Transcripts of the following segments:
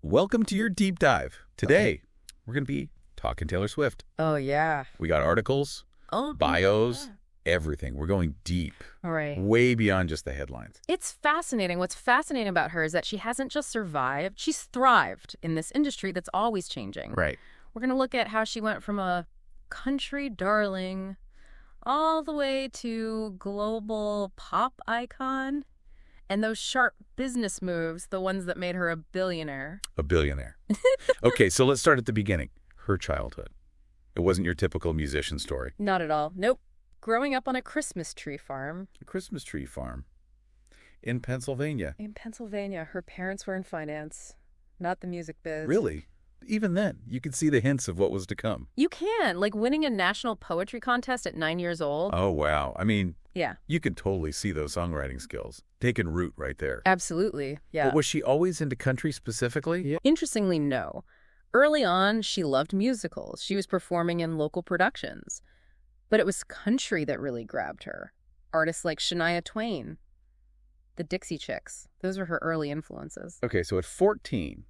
Welcome to your deep dive. Today, we're going to be talking Taylor Swift. Oh, yeah. We got articles, bios, everything. We're going deep. All right. Way beyond just the headlines. It's fascinating. What's fascinating about her is that she hasn't just survived, she's thrived in this industry that's always changing. Right. We're going to look at how she went from a country darling all the way to global pop icon. And those sharp business moves, the ones that made her a billionaire. A billionaire. Okay, so let's start at the beginning. Her childhood. It wasn't your typical musician story. Not at all. Nope. Growing up on a Christmas tree farm. A Christmas tree farm. In Pennsylvania. In Pennsylvania. Her parents were in finance, not the music biz. Really? Even then, you could see the hints of what was to come. You can. Like winning a national poetry contest at 9 years old. Oh, wow. I mean, yeah. You could totally see those songwriting skills. Taking root right there. Absolutely, yeah. But was she always into country specifically? Yeah. Interestingly, no. Early on, she loved musicals. She was performing in local productions. But it was country that really grabbed her. Artists like Shania Twain, the Dixie Chicks. Those were her early influences. Okay, so at 14,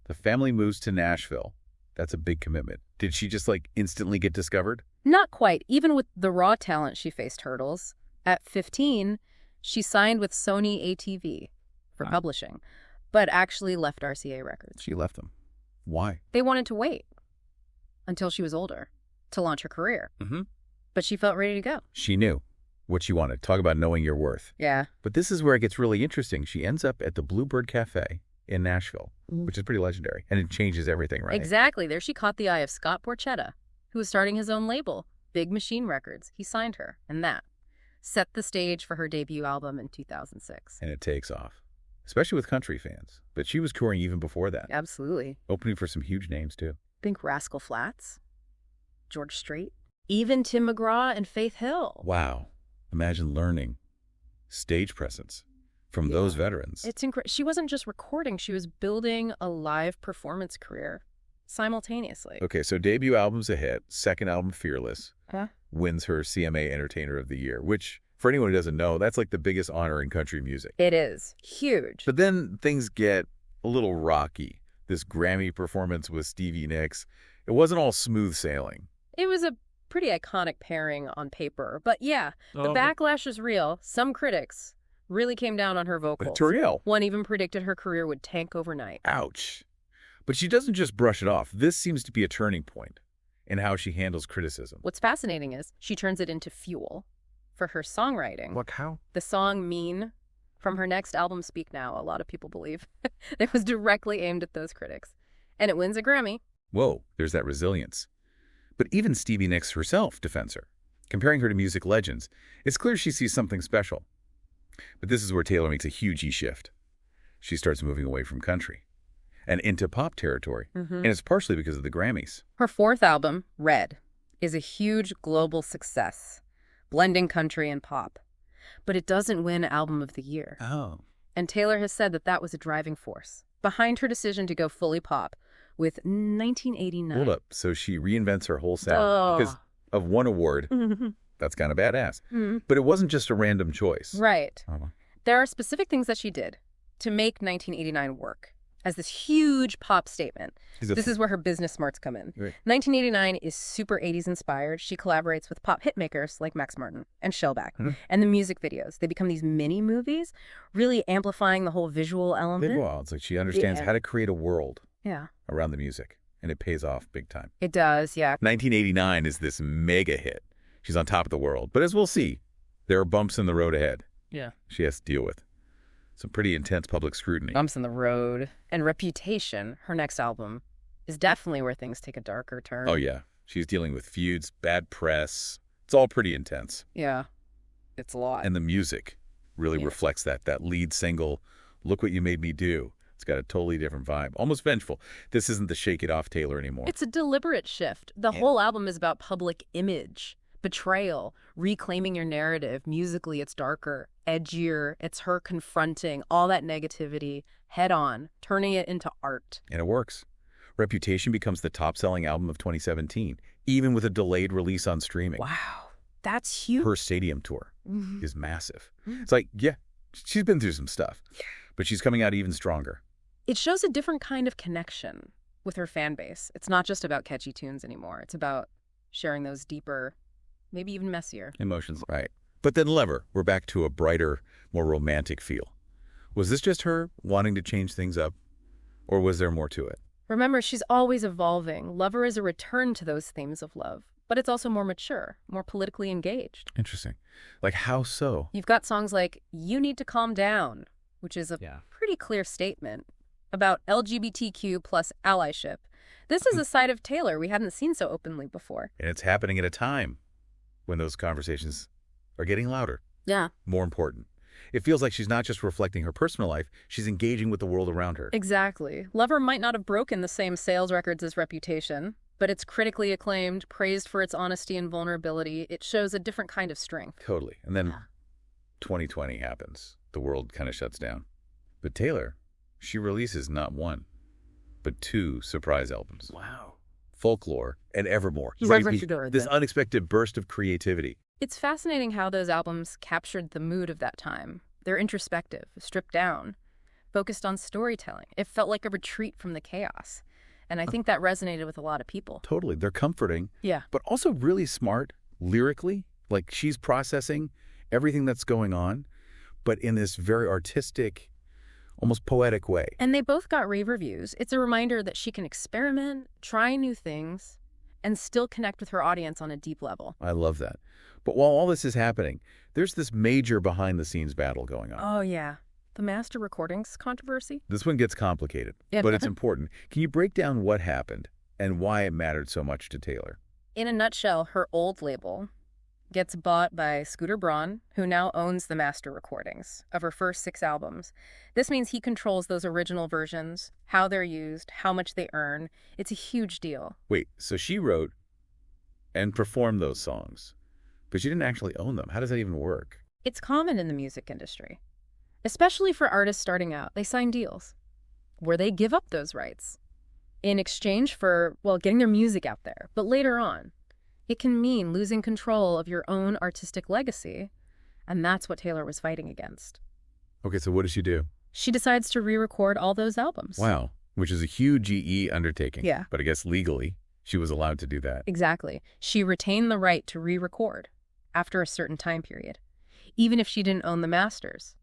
the family moves to Nashville. That's a big commitment. Did she just instantly get discovered? Not quite. Even with the raw talent, she faced hurdles. At 15, she signed with Sony ATV for publishing, but actually left RCA Records. She left them. Why? They wanted to wait until she was older to launch her career. Mm-hmm. But she felt ready to go. She knew what she wanted. Talk about knowing your worth. Yeah. But this is where it gets really interesting. She ends up at the Bluebird Cafe in Nashville, which is pretty legendary. And it changes everything, right? Exactly. There she caught the eye of Scott Borchetta, who was starting his own label, Big Machine Records. He signed her, and that set the stage for her debut album in 2006. And it takes off, especially with country fans. But she was touring even before that. Absolutely. Opening for some huge names, too. Think Rascal Flatts, George Strait, even Tim McGraw and Faith Hill. Wow. Imagine learning stage presence from those veterans. It's incredible. She wasn't just recording, she was building a live performance career simultaneously. Okay, so debut album's a hit. Second album, Fearless, Huh? wins her CMA Entertainer of the Year, which, for anyone who doesn't know, that's the biggest honor in country music. It is. Huge. But then things get a little rocky. This Grammy performance with Stevie Nicks, it wasn't all smooth sailing. It was a pretty iconic pairing on paper. But yeah, the backlash is real. Some critics really came down on her vocals. Toriel. One even predicted her career would tank overnight. Ouch. But she doesn't just brush it off. This seems to be a turning point in how she handles criticism. What's fascinating is she turns it into fuel for her songwriting. What, how? The song Mean from her next album, Speak Now, a lot of people believe, it was directly aimed at those critics. And it wins a Grammy. Whoa, there's that resilience. But even Stevie Nicks herself defends her. Comparing her to music legends, it's clear she sees something special. But this is where Taylor makes a huge shift. She starts moving away from country and into pop territory. And it's partially because of the Grammys. Her fourth album, Red, is a huge global success, blending country and pop. But it doesn't win Album of the Year. Oh. And Taylor has said that that was a driving force behind her decision to go fully pop with 1989. Hold up. So she reinvents her whole sound because of one award. That's kind of badass. But it wasn't just a random choice. Right. There are specific things that she did to make 1989 work as this huge pop statement. This is where her business smarts come in. Right. 1989 is super 80s inspired. She collaborates with pop hitmakers like Max Martin and Shellback. And the music videos, they become these mini movies, really amplifying the whole visual element. It's like she understands how to create a world around the music. And it pays off big time. It does, yeah. 1989 is this mega hit. She's on top of the world. But as we'll see, there are bumps in the road ahead. Yeah. She has to deal with. Some pretty intense public scrutiny. Bumps in the road. And Reputation, her next album, is definitely where things take a darker turn. Oh, yeah. She's dealing with feuds, bad press. It's all pretty intense. Yeah. It's a lot. And the music really reflects that. That lead single, Look What You Made Me Do. It's got a totally different vibe. Almost vengeful. This isn't the Shake It Off Taylor anymore. It's a deliberate shift. The whole album is about public image, betrayal, reclaiming your narrative. Musically, it's darker, edgier. It's her confronting all that negativity head on, turning it into art. And it works. Reputation becomes the top-selling album of 2017, even with a delayed release on streaming. Wow, that's huge. Her stadium tour is massive. It's like, yeah, she's been through some stuff, but she's coming out even stronger. It shows a different kind of connection with her fan base. It's not just about catchy tunes anymore. It's about sharing those deeper, maybe even messier Emotions. Right. But then Lover, we're back to a brighter, more romantic feel. Was this just her wanting to change things up, or was there more to it? Remember, she's always evolving. Lover is a return to those themes of love, but it's also more mature, more politically engaged. Interesting. Like, how so? You've got songs like You Need to Calm Down, which is a pretty clear statement about LGBTQ plus allyship. This is a side of Taylor we hadn't seen so openly before. And it's happening at a time when those conversations are getting louder. Yeah. More important. It feels like she's not just reflecting her personal life, she's engaging with the world around her. Exactly. Lover might not have broken the same sales records as Reputation, but it's critically acclaimed, praised for its honesty and vulnerability. It shows a different kind of strength. Totally. And then 2020 happens. The world kind of shuts down. But Taylor, she releases not one, but 2 surprise albums. Wow. Folklore and Evermore. This unexpected burst of creativity. It's fascinating how those albums captured the mood of that time. They're introspective, stripped down, focused on storytelling. It felt like a retreat from the chaos. And I think that resonated with a lot of people. Totally. They're comforting. Yeah. But also really smart lyrically. Like, she's processing everything that's going on, but in this very artistic, almost poetic way. And they both got rave reviews. It's a reminder that she can experiment, try new things, and still connect with her audience on a deep level. I love that. But while all this is happening, there's this major behind-the-scenes battle going on. Oh, yeah. The master recordings controversy? This one gets complicated, but it's important. Can you break down what happened and why it mattered so much to Taylor? In a nutshell, her old label gets bought by Scooter Braun, who now owns the master recordings of her first 6 albums. This means he controls those original versions, how they're used, how much they earn. It's a huge deal. Wait, so she wrote and performed those songs, but she didn't actually own them. How does that even work? It's common in the music industry, especially for artists starting out. They sign deals where they give up those rights in exchange for, well, getting their music out there. But later on, it can mean losing control of your own artistic legacy, and that's what Taylor was fighting against. Okay, so what does she do? She decides to re-record all those albums. Wow, which is a huge GE undertaking. Yeah. But I guess legally, she was allowed to do that. Exactly. She retained the right to re-record after a certain time period, even if she didn't own the masters.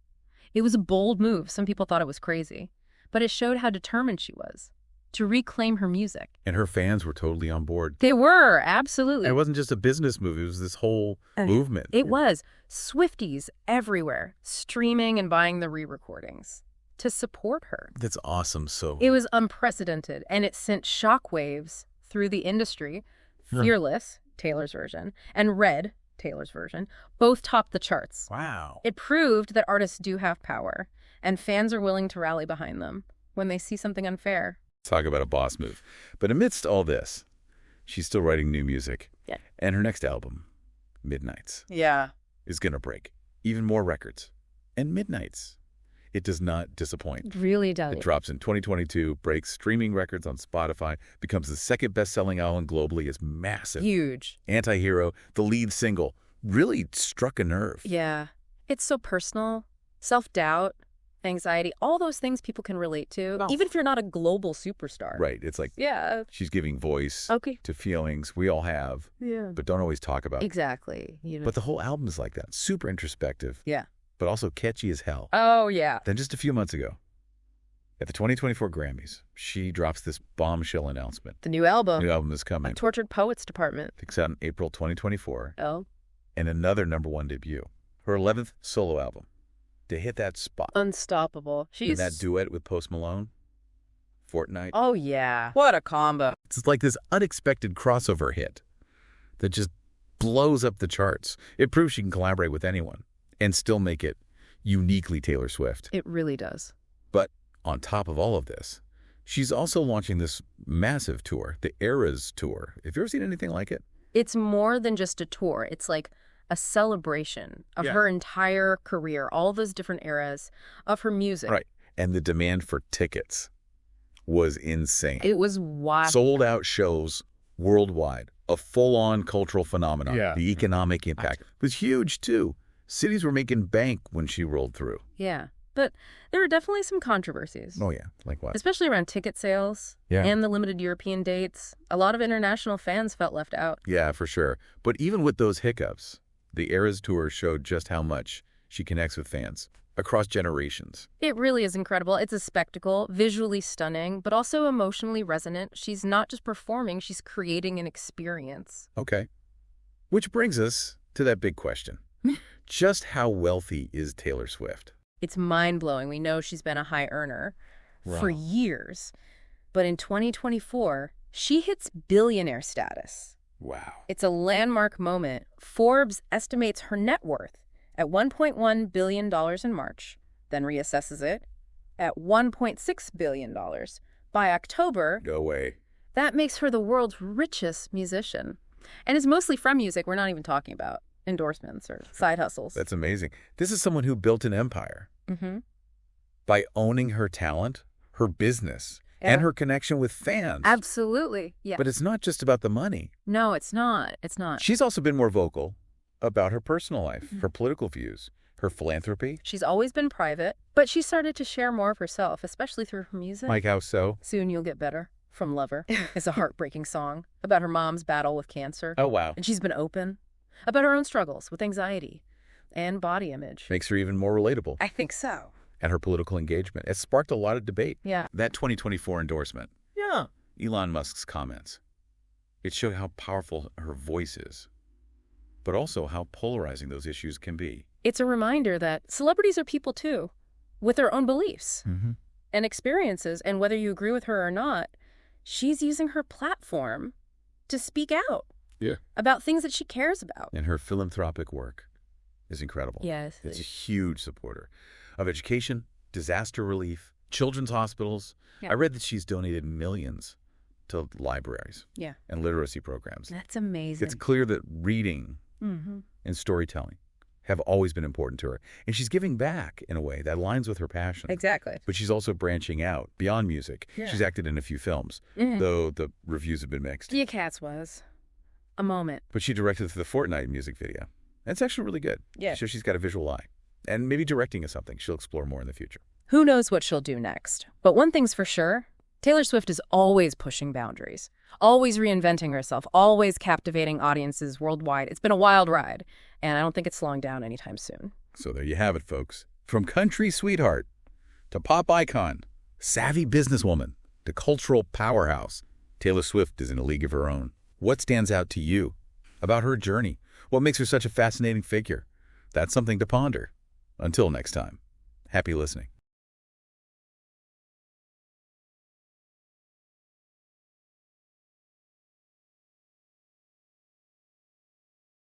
It was a bold move. Some people thought it was crazy, but it showed how determined she was to reclaim her music. And her fans were totally on board. They were, absolutely. And it wasn't just a business move. It was this whole movement. It was. Swifties everywhere, streaming and buying the re-recordings to support her. That's awesome. So it was unprecedented, and it sent shockwaves through the industry. Fearless, Taylor's version, and Red, Taylor's version, both topped the charts. Wow. It proved that artists do have power, and fans are willing to rally behind them when they see something unfair. Talk about a boss move. But amidst all this, she's still writing new music. Yeah. And her next album, Midnights, is going to break even more records. And Midnights, it does not disappoint. It really does. It drops in 2022, breaks streaming records on Spotify, becomes the second best-selling album globally, is massive. Huge. Anti-Hero, the lead single, really struck a nerve. Yeah. It's so personal. Self-doubt, anxiety, all those things people can relate to, even if you're not a global superstar. Right. It's like she's giving voice to feelings we all have, but don't always talk about. Exactly. You know. But the whole album is like that. Super introspective. Yeah. But also catchy as hell. Oh, yeah. Then just a few months ago, at the 2024 Grammys, she drops this bombshell announcement. The new album. New album is coming. A Tortured Poets Department. It's out in April 2024. Oh. And another #1 debut. Her 11th solo album. To hit that spot. Unstoppable. And that duet with Post Malone, Fortnite. Oh, yeah. What a combo. It's like this unexpected crossover hit that just blows up the charts. It proves she can collaborate with anyone and still make it uniquely Taylor Swift. It really does. But on top of all of this, she's also launching this massive tour, the Eras Tour. Have you ever seen anything like it? It's more than just a tour. It's like a celebration of her entire career, all those different eras of her music. Right. And the demand for tickets was insane. It was wild. Sold out shows worldwide, a full-on cultural phenomenon. Yeah. The economic impact was huge, too. Cities were making bank when she rolled through. Yeah. but there were definitely some controversies. Oh, yeah. Like what? Especially around ticket sales and the limited European dates. A lot of international fans felt left out. Yeah, for sure. But even with those hiccups, the Eras Tour showed just how much she connects with fans across generations. It really is incredible. It's a spectacle, visually stunning, but also emotionally resonant. She's not just performing, she's creating an experience. Okay. Which brings us to that big question. Just how wealthy is Taylor Swift? It's mind-blowing. We know she's been a high earner for years. But in 2024, she hits billionaire status. Wow. It's a landmark moment. Forbes estimates her net worth at $1.1 billion in March, then reassesses it at $1.6 billion. By October, No way. that makes her the world's richest musician. And it's mostly from music. We're not even talking about endorsements or side hustles. That's amazing. This is someone who built an empire by owning her talent, her business, and her connection with fans. Absolutely, yeah. But it's not just about the money. No, it's not. It's not. She's also been more vocal about her personal life, her political views, her philanthropy. She's always been private, but she started to share more of herself, especially through her music. Like how so? Soon You'll Get Better from Lover is a heartbreaking song about her mom's battle with cancer. Oh, wow. And she's been open about her own struggles with anxiety and body image. Makes her even more relatable. I think so. And her political engagement. It sparked a lot of debate. Yeah. That 2024 endorsement. Yeah. Elon Musk's comments. It showed how powerful her voice is, but also how polarizing those issues can be. It's a reminder that celebrities are people too, with their own beliefs and experiences, and whether you agree with her or not, she's using her platform to speak out about things that she cares about. And her philanthropic work is incredible. Yes. It's a huge supporter of education, disaster relief, children's hospitals. Yeah. I read that she's donated millions to libraries and literacy programs. That's amazing. It's clear that reading and storytelling have always been important to her. And she's giving back in a way that aligns with her passion. Exactly. But she's also branching out beyond music. Yeah. She's acted in a few films, though the reviews have been mixed. Yeah, Cats was a moment. But she directed the Fortnite music video. And it's actually really good. Yeah. So she's got a visual eye. And maybe directing is something she'll explore more in the future. Who knows what she'll do next? But one thing's for sure, Taylor Swift is always pushing boundaries, always reinventing herself, always captivating audiences worldwide. It's been a wild ride, and I don't think it's slowing down anytime soon. So there you have it, folks. From country sweetheart to pop icon, savvy businesswoman to cultural powerhouse, Taylor Swift is in a league of her own. What stands out to you about her journey? What makes her such a fascinating figure? That's something to ponder. Until next time, happy listening.